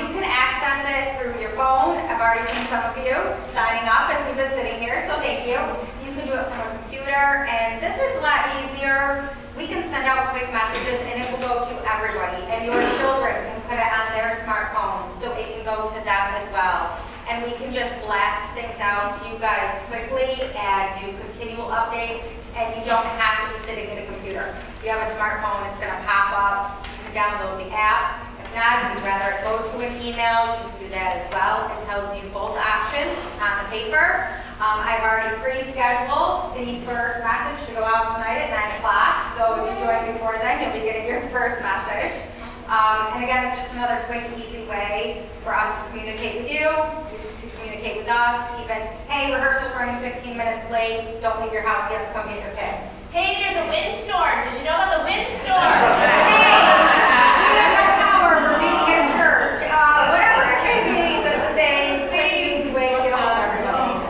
You can access it through your phone. I've already seen some of you signing up as we've been sitting here, so thank you. You can do it from a computer, and this is a lot easier. We can send out quick messages, and it will go to everybody. And your children can put it on their smartphones, so it can go to them as well. And we can just blast things out to you guys quickly and do continual updates, and you don't have to be sitting at a computer. If you have a smartphone, it's going to pop up. You can download the app. If not, if you'd rather it go to an email, you can do that as well. It tells you both options on the paper. I've already pre-scheduled the first message to go out tonight at 9 o'clock. So if you join before then, you'll be getting your first message. And again, it's just another quick, easy way for us to communicate with you, to communicate with us. Even, hey, rehearsal's running 15 minutes late. Don't leave your house yet. Come get your kid. Hey, there's a windstorm. Did you know about the windstorm? Hey, we have no power. We're meeting in church. Whatever it may be, this is a quick, easy way to get a hold of everybody.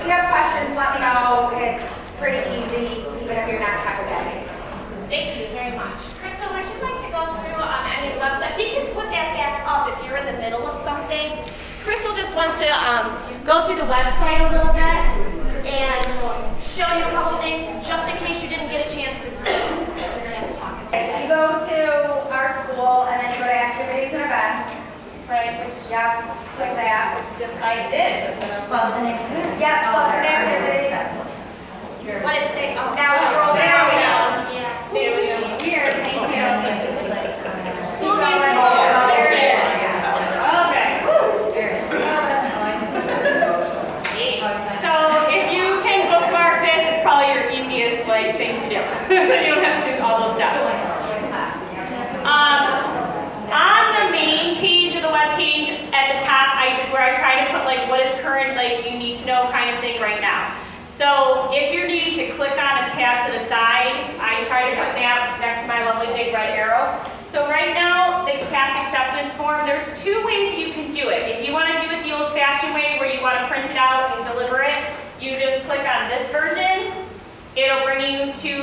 If you have questions, let me know. It's pretty easy, even if you're not tech savvy. Thank you very much. Crystal, would you like to go through on any website? We can put that back up if you're in the middle of something. Crystal just wants to go through the website a little bit and show you a couple things just in case you didn't get a chance to see. You're going to have to talk about You go to our school and then you go to activities and events. Right, which, yeah, click that. I did. Clubs and activities. Yeah, clubs and activities. What it says. Oh, Now scroll down. Yeah, there we go. Here, thank you. School musical. There it is. Okay. So if you can bookmark this, it's probably your easiest thing to do. You don't have to do all those steps. On the main page of the web page at the top, is where I try to put what is current, you need to know kind of thing right now. So if you're needing to click on a tab to the side, I try to put that next to my lovely big red arrow. So right now, the CAS acceptance form, there's two ways that you can do it. If you want to do it the old-fashioned way where you want to print it out and deliver it, you just click on this version. It'll bring you to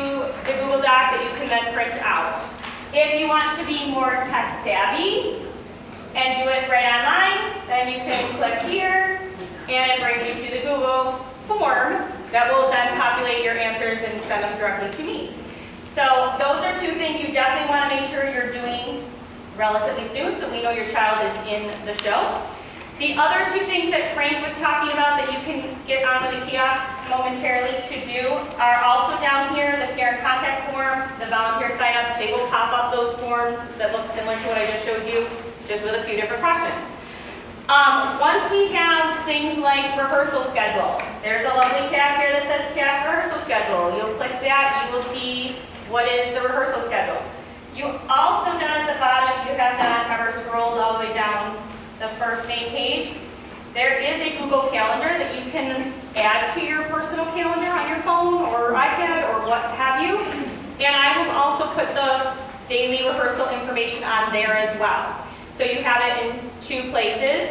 the Google Doc that you can then print out. If you want to be more tech savvy and do it right online, then you can click here and it brings you to the Google form that will then populate your answers and send them directly to me. So those are two things you definitely want to make sure you're doing relatively soon so we know your child is in the show. The other two things that Frank was talking about that you can get onto the kiosk momentarily to do are also down here, the parent contact form, the volunteer sign up. They will pop up those forms that look similar to what I just showed you, just with a few different questions. Once we have things like rehearsal schedule, there's a lovely tab here that says CAS rehearsal schedule. You'll click that, you will see what is the rehearsal schedule. You also down at the bottom, if you have not ever scrolled all the way down the first main page, there is a Google Calendar that you can add to your personal calendar on your phone or iPad or what have you. And I will also put the daily rehearsal information on there as well. So you have it in two places,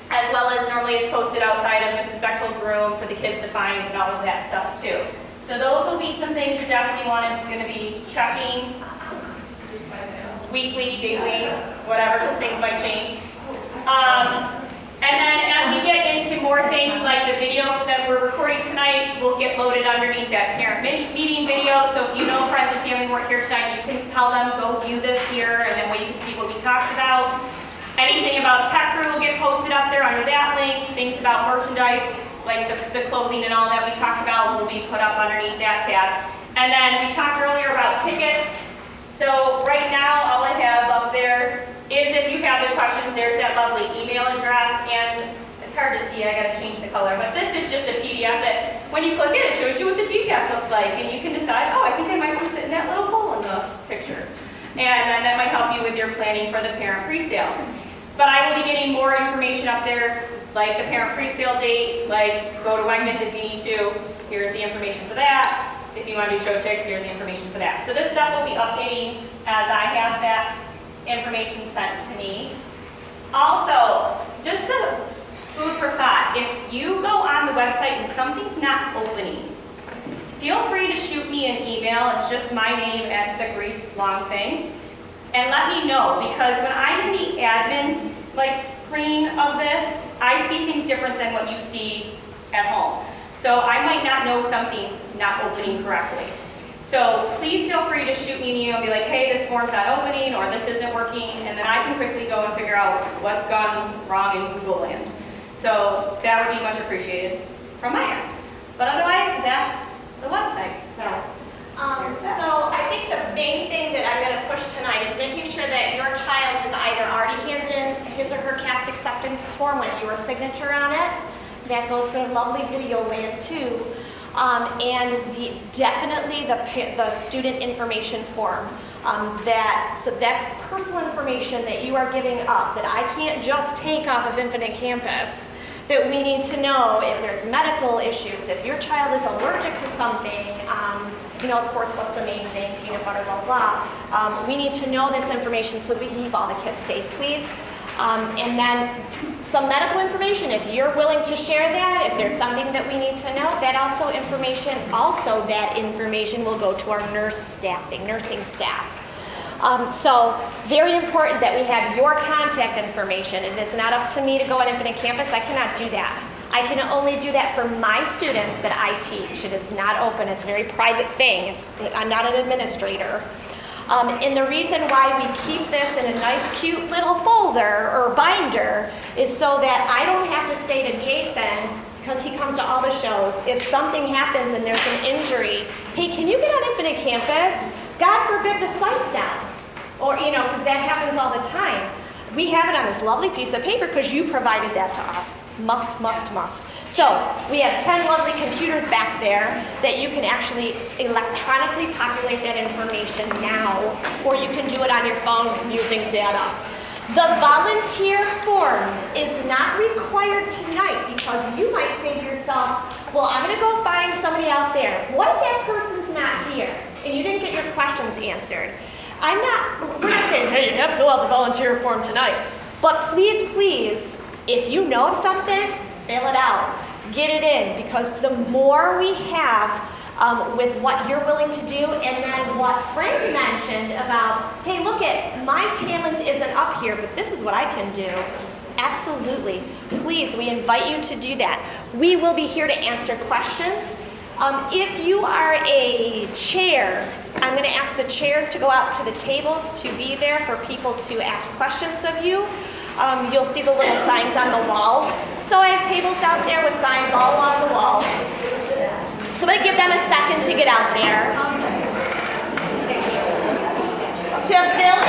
as well as normally it's posted outside of Mrs. Bechtold's room for the kids to find and all of that stuff too. So those will be some things you're definitely going to be checking weekly, daily, whatever, because things might change. And then as we get into more things like the video that we're recording tonight will get loaded underneath that parent meeting video. So if you know friends and family weren't here tonight, you can tell them, go view this here, and then you can see what we talked about. Anything about Tech Crew will get posted up there under that link. Things about merchandise, like the clothing and all that we talked about will be put up underneath that tab. And then we talked earlier about tickets. So right now, all I have up there is if you have the questions, there's that lovely email address, and it's hard to see, I gotta change the color, but this is just a PDF that when you click it, it shows you what the GPAP looks like, and you can decide, oh, I think I might want to sit in that little hole in the picture. And then that might help you with your planning for the parent presale. But I will be getting more information up there, like the parent presale date, like go to Wegmans if you need to, here's the information for that. If you want to do show ticks, here's the information for that. So this stuff will be updating as I have that information sent to me. Also, just a food for thought, if you go on the website and something's not opening, feel free to shoot me an email. It's just my name at the Grease long thing, and let me know, because when I'm in the admin screen of this, I see things different than what you see at home. So I might not know something's not opening correctly. So please feel free to shoot me an email and be like, hey, this form's not opening, or this isn't working, and then I can quickly go and figure out what's gone wrong in Google land. So that would be much appreciated from my end. But otherwise, that's the website. So I think the main thing that I'm going to push tonight is making sure that your child has either already handed in his or her CAST acceptance form with your signature on it, That goes for lovely video land too. And definitely the student information form. So that's personal information that you are giving up that I can't just take off of Infinite Campus. That we need to know if there's medical issues, if your child is allergic to something, of course, what's the main thing, peanut butter, blah, blah. We need to know this information so we can keep all the kids safe, please. And then some medical information, if you're willing to share that, if there's something that we need to know, that information will go to our nursing staff. So very important that we have your contact information. It is not up to me to go on Infinite Campus. I cannot do that. I can only do that for my students that I teach. It is not open. It's a very private thing. I'm not an administrator. And the reason why we keep this in a nice, cute little folder or binder is so that I don't have to say to Jason, because he comes to all the shows, if something happens and there's an injury, hey, can you get on Infinite Campus? God forbid the site's down. Or, because that happens all the time. We have it on this lovely piece of paper because you provided that to us. Must. So we have 10 lovely computers back there that you can actually electronically populate that information now, or you can do it on your phone using data. The volunteer form is not required tonight because you might say to yourself, well, I'm going to go find somebody out there. What if that person's not here and you didn't get your questions answered? We're not saying, hey, you have to fill out the volunteer form tonight. But please, if you know of something, fill it out. Get it in, because the more we have with what you're willing to do, and then what Frank mentioned about, hey, look my talent isn't up here, but this is what I can do. Absolutely. Please, we invite you to do that. We will be here to answer questions. If you are a chair, I'm going to ask the chairs to go out to the tables to be there for people to ask questions of you. You'll see the little signs on the walls. So I have tables out there with signs all along the walls. So I'm going to give them a second to get out there. To fill